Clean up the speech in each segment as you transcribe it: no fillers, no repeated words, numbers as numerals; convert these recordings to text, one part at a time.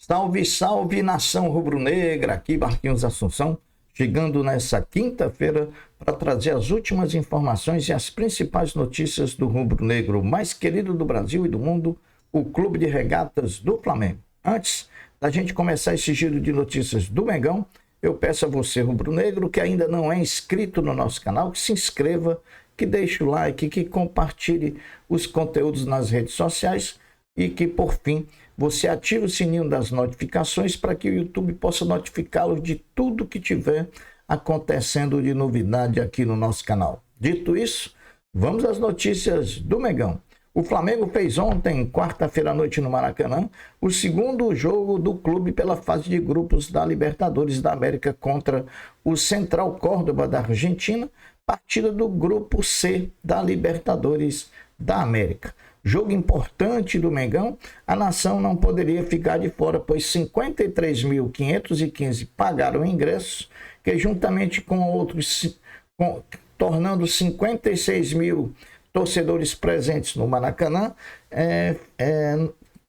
Salve, salve, nação rubro-negra, aqui Marquinhos Assunção, chegando nessa quinta-feira para trazer as últimas informações e as principais notícias do rubro-negro mais querido do Brasil e do mundo, o Clube de Regatas do Flamengo. Antes da gente começar esse giro de notícias do Mengão, eu peço a você, rubro-negro, que ainda não é inscrito no nosso canal, que se inscreva, que deixe o like, que compartilhe os conteúdos nas redes sociais e que, por fim, você ative o sininho das notificações para que o YouTube possa notificá-lo de tudo que tiver acontecendo de novidade aqui no nosso canal. Dito isso, vamos às notícias do Mengão. O Flamengo fez ontem, quarta-feira à noite no Maracanã, o segundo jogo do clube pela fase de grupos da Libertadores da América contra o Central Córdoba da Argentina, partida do grupo C da Libertadores da América. Jogo importante do Mengão, a nação não poderia ficar de fora, pois 53.515 pagaram ingressos, que juntamente com outros, tornando 56 mil torcedores presentes no Maracanã,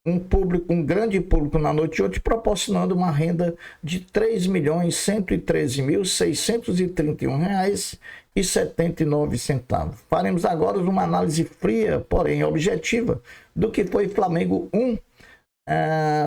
um grande público na noite de hoje, proporcionando uma renda de R$ 3.113.631,79. Faremos agora uma análise fria, porém objetiva, do que foi Flamengo 1,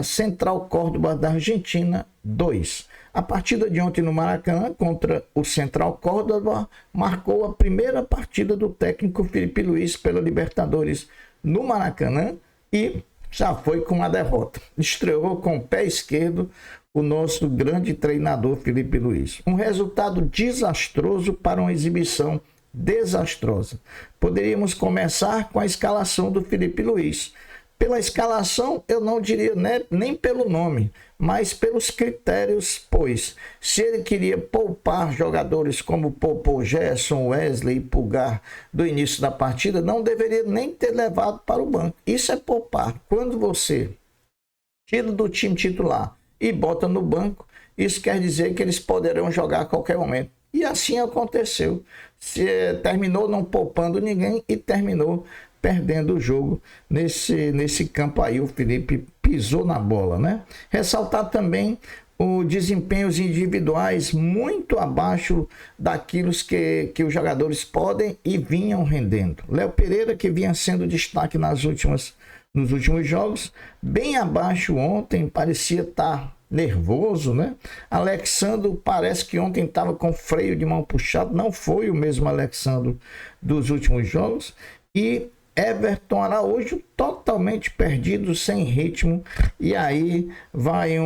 Central Córdoba da Argentina 2. A partida de ontem no Maracanã contra o Central Córdoba marcou a primeira partida do técnico Felipe Luiz pela Libertadores no Maracanã e já foi com uma derrota. Estreou com o pé esquerdo o nosso grande treinador Felipe Luiz. Um resultado desastroso para uma exibição desastrosa. Poderíamos começar com a escalação do Felipe Luiz. Pela escalação, eu não diria nem pelo nome, mas pelos critérios, pois se ele queria poupar jogadores como poupou Gerson, Wesley e Pulgar do início da partida, não deveria nem ter levado para o banco. Isso é poupar. Quando você tira do time titular e bota no banco, isso quer dizer que eles poderão jogar a qualquer momento. E assim aconteceu. Terminou não poupando ninguém e terminou perdendo o jogo nesse campo aí. O Felipe pisou na bola, né? Ressaltar também os desempenhos individuais muito abaixo daquilo que os jogadores podem e vinham rendendo. Léo Pereira, que vinha sendo destaque nos últimos jogos, bem abaixo ontem, parecia estar nervoso, né? Alexandro parece que ontem estava com freio de mão puxado, não foi o mesmo Alexandro dos últimos jogos. E Everton Araújo totalmente perdido, sem ritmo, e aí vai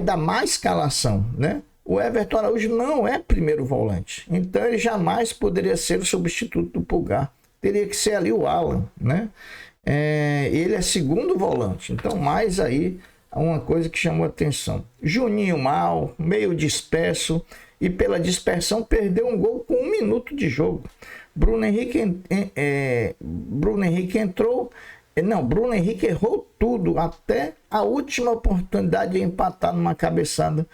dar má escalação, né? O Everton Araújo não é primeiro volante, então ele jamais poderia ser o substituto do Pulgar, teria que ser ali o Alan, né? Ele é segundo volante, então mais aí uma coisa que chamou atenção. Juninho mal, meio disperso, e pela dispersão perdeu um gol com 1 minuto de jogo. Bruno Henrique errou tudo, até a última oportunidade de empatar numa cabeçada,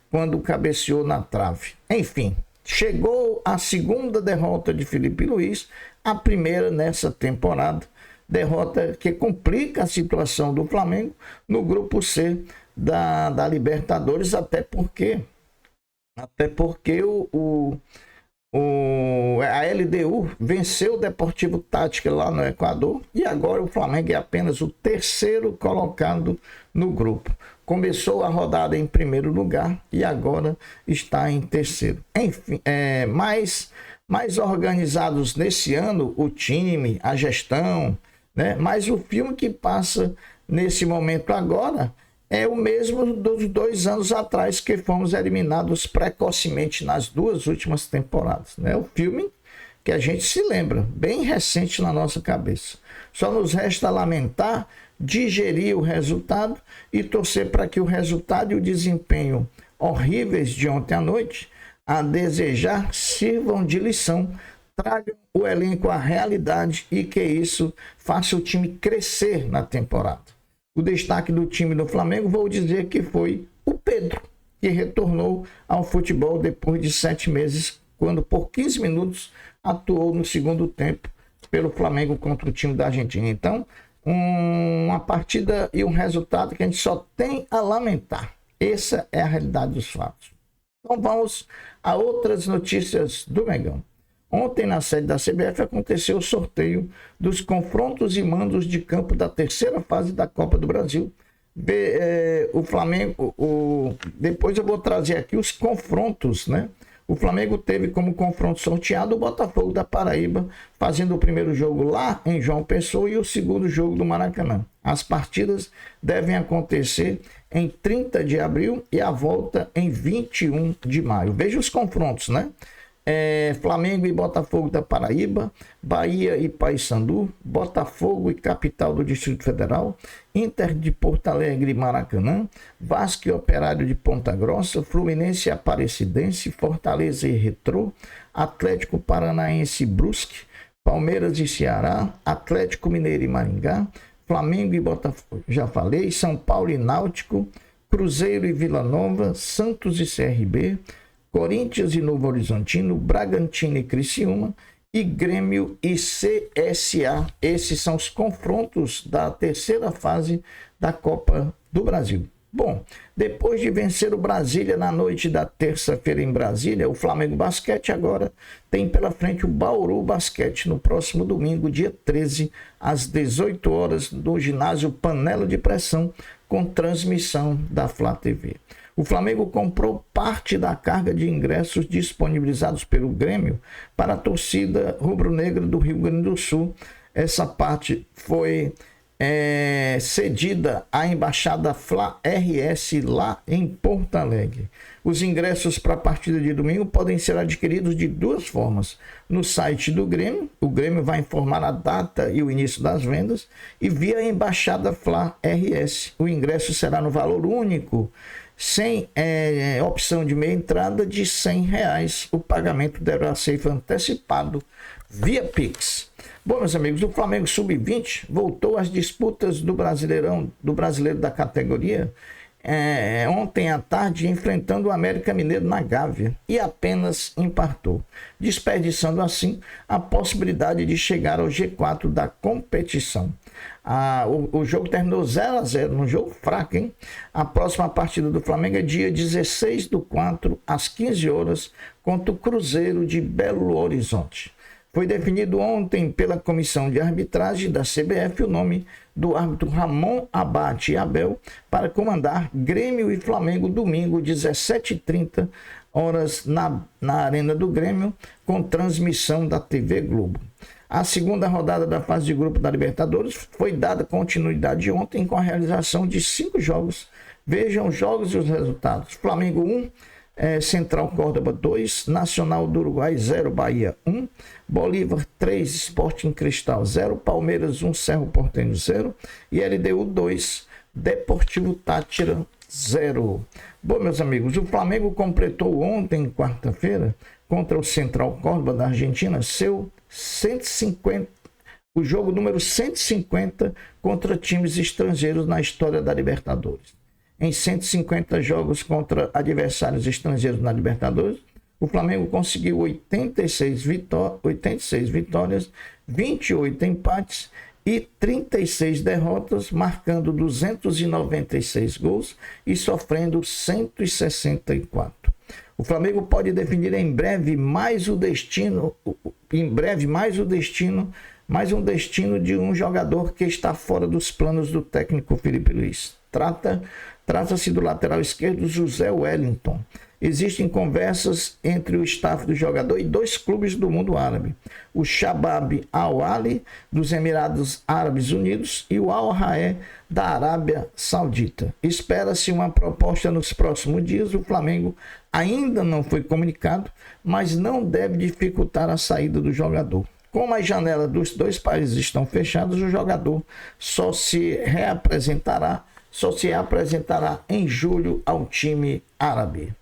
quando cabeceou na trave. Enfim, chegou a segunda derrota de Felipe Luiz, a primeira nessa temporada, derrota que complica a situação do Flamengo no grupo C da Libertadores, até porque a LDU venceu o Deportivo Táchira lá no Equador e agora o Flamengo é apenas o terceiro colocado no grupo. Começou a rodada em primeiro lugar e agora está em terceiro. Enfim, mais organizados nesse ano, o time, a gestão, né? Mas o filme que passa nesse momento agora é o mesmo dos 2 anos atrás, que fomos eliminados precocemente nas 2 últimas temporadas, né? O filme que a gente se lembra, bem recente na nossa cabeça. Só nos resta lamentar, digerir o resultado e torcer para que o resultado e o desempenho horríveis de ontem à noite, a desejar, sirvam de lição, tragam o elenco à realidade e que isso faça o time crescer na temporada. O destaque do time do Flamengo, vou dizer que foi o Pedro, que retornou ao futebol depois de 7 meses, quando por 15 minutos atuou no segundo tempo pelo Flamengo contra o time da Argentina. Então, uma partida e um resultado que a gente só tem a lamentar. Essa é a realidade dos fatos. Então vamos a outras notícias do Mengão. Ontem, na sede da CBF, aconteceu o sorteio dos confrontos e mandos de campo da terceira fase da Copa do Brasil. O Flamengo, depois eu vou trazer aqui os confrontos, né? O Flamengo teve como confronto sorteado o Botafogo da Paraíba, fazendo o primeiro jogo lá em João Pessoa e o segundo jogo do Maracanã. As partidas devem acontecer em 30 de abril e a volta em 21 de maio. Veja os confrontos, né? Flamengo e Botafogo da Paraíba, Bahia e Paysandu, Botafogo e Capital do Distrito Federal, Inter de Porto Alegre e Maracanã, Vasco e Operário de Ponta Grossa, Fluminense e Aparecidense, Fortaleza e Retrô, Atlético Paranaense e Brusque, Palmeiras e Ceará, Atlético Mineiro e Maringá, Flamengo e Botafogo, já falei, São Paulo e Náutico, Cruzeiro e Vila Nova, Santos e CRB, Corinthians e Novo Horizontino, Bragantino e Criciúma e Grêmio e CSA. Esses são os confrontos da terceira fase da Copa do Brasil. Bom, depois de vencer o Brasília na noite da terça-feira em Brasília, o Flamengo Basquete agora tem pela frente o Bauru Basquete no próximo domingo, dia 13, às 18 horas, no ginásio Panela de Pressão, com transmissão da Flá TV. O Flamengo comprou parte da carga de ingressos disponibilizados pelo Grêmio para a torcida rubro-negra do Rio Grande do Sul. Essa parte foi cedida à Embaixada Flá RS lá em Porto Alegre. Os ingressos para a partida de domingo podem ser adquiridos de duas formas. No site do Grêmio, o Grêmio vai informar a data e o início das vendas, e via a Embaixada Flá RS. O ingresso será no valor único, sem opção de meia entrada, de R$100. O pagamento deverá ser antecipado via Pix. Bom, meus amigos, o Flamengo Sub-20 voltou às disputas do brasileiro da categoria ontem à tarde, enfrentando o América Mineiro na Gávea, e apenas empatou, desperdiçando assim a possibilidade de chegar ao G4 da competição. O jogo terminou 0-0, num jogo fraco, hein? A próxima partida do Flamengo é dia 16/4, às 15 horas, contra o Cruzeiro de Belo Horizonte. Foi definido ontem pela comissão de arbitragem da CBF o nome do árbitro Ramon Abate Abel para comandar Grêmio e Flamengo domingo, 17h30, na Arena do Grêmio, com transmissão da TV Globo. A segunda rodada da fase de grupo da Libertadores foi dada continuidade ontem com a realização de 5 jogos. Vejam os jogos e os resultados. Flamengo 1, Central Córdoba 2, Nacional do Uruguai 0, Bahia 1, Bolívar 3, Sporting Cristal 0, Palmeiras 1, Cerro Porteño 0 e LDU 2, Deportivo Táchira 0. Bom, meus amigos, o Flamengo completou ontem, quarta-feira, contra o Central Córdoba da Argentina, o jogo número 150 contra times estrangeiros na história da Libertadores. Em 150 jogos contra adversários estrangeiros na Libertadores, o Flamengo conseguiu 86 vitórias, 28 empates e 36 derrotas, marcando 296 gols e sofrendo 164. O Flamengo pode definir em breve mais um destino de um jogador que está fora dos planos do técnico Felipe Luiz. Trata-se do lateral esquerdo José Wellington. Existem conversas entre o staff do jogador e 2 clubes do mundo árabe, o Shabab Al-Ahly dos Emirados Árabes Unidos e o Al-Raed da Arábia Saudita. Espera-se uma proposta nos próximos dias. O Flamengo ainda não foi comunicado, mas não deve dificultar a saída do jogador. Como as janelas dos 2 países estão fechadas, o jogador só se apresentará em julho ao time árabe.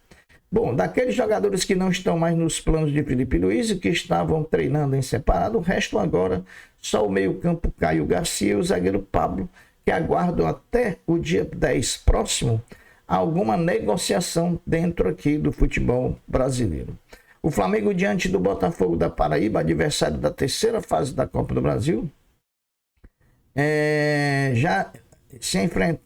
Bom, daqueles jogadores que não estão mais nos planos de Felipe Luiz e que estavam treinando em separado, restam agora só o meio-campo Caio Garcia e o zagueiro Pablo, que aguardam até o dia 10 próximo alguma negociação dentro aqui do futebol brasileiro. O Flamengo, diante do Botafogo da Paraíba, adversário da terceira fase da Copa do Brasil, já se enfrenta,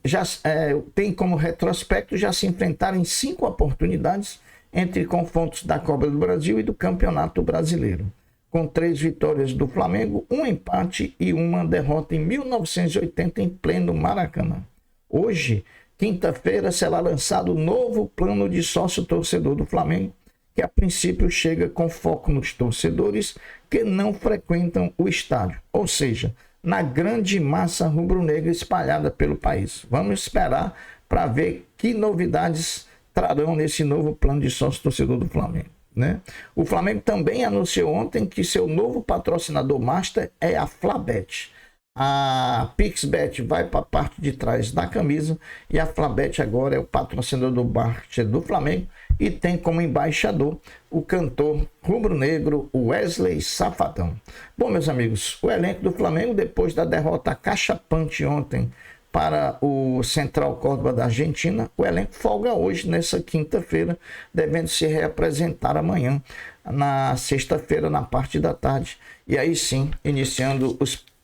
tem como retrospecto já se enfrentaram em 5 oportunidades entre confrontos da Copa do Brasil e do Campeonato Brasileiro, com 3 vitórias do Flamengo, um empate e uma derrota em 1980 em pleno Maracanã. Hoje, quinta-feira, será lançado o novo plano de sócio-torcedor do Flamengo, que a princípio chega com foco nos torcedores que não frequentam o estádio, ou seja, na grande massa rubro-negra espalhada pelo país. Vamos esperar para ver que novidades trarão nesse novo plano de sócio-torcedor do Flamengo, né? O Flamengo também anunciou ontem que seu novo patrocinador master é a Flabet. A Pixbet vai para a parte de trás da camisa e a Flabet agora é o patrocinador master do Flamengo e tem como embaixador o cantor rubro-negro Wesley Safadão. Bom, meus amigos, o elenco do Flamengo, depois da derrota cachapante ontem para o Central Córdoba da Argentina, o elenco folga hoje, nessa quinta-feira, devendo se reapresentar amanhã, na sexta-feira, na parte da tarde, e aí sim, iniciando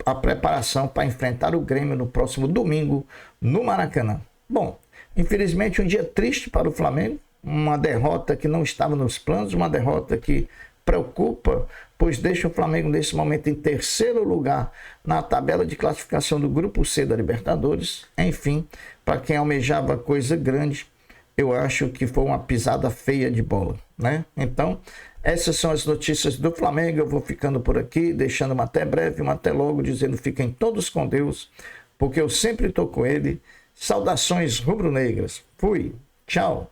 a preparação para enfrentar o Grêmio no próximo domingo, no Maracanã. Bom, infelizmente um dia triste para o Flamengo, uma derrota que não estava nos planos, uma derrota que preocupa, pois deixa o Flamengo nesse momento em terceiro lugar na tabela de classificação do Grupo C da Libertadores. Enfim, para quem almejava coisa grande, eu acho que foi uma pisada feia de bola, né? Então, essas são as notícias do Flamengo. Eu vou ficando por aqui, deixando uma até breve, uma até logo, dizendo fiquem todos com Deus, porque eu sempre estou com ele. Saudações rubro-negras. Fui. Tchau.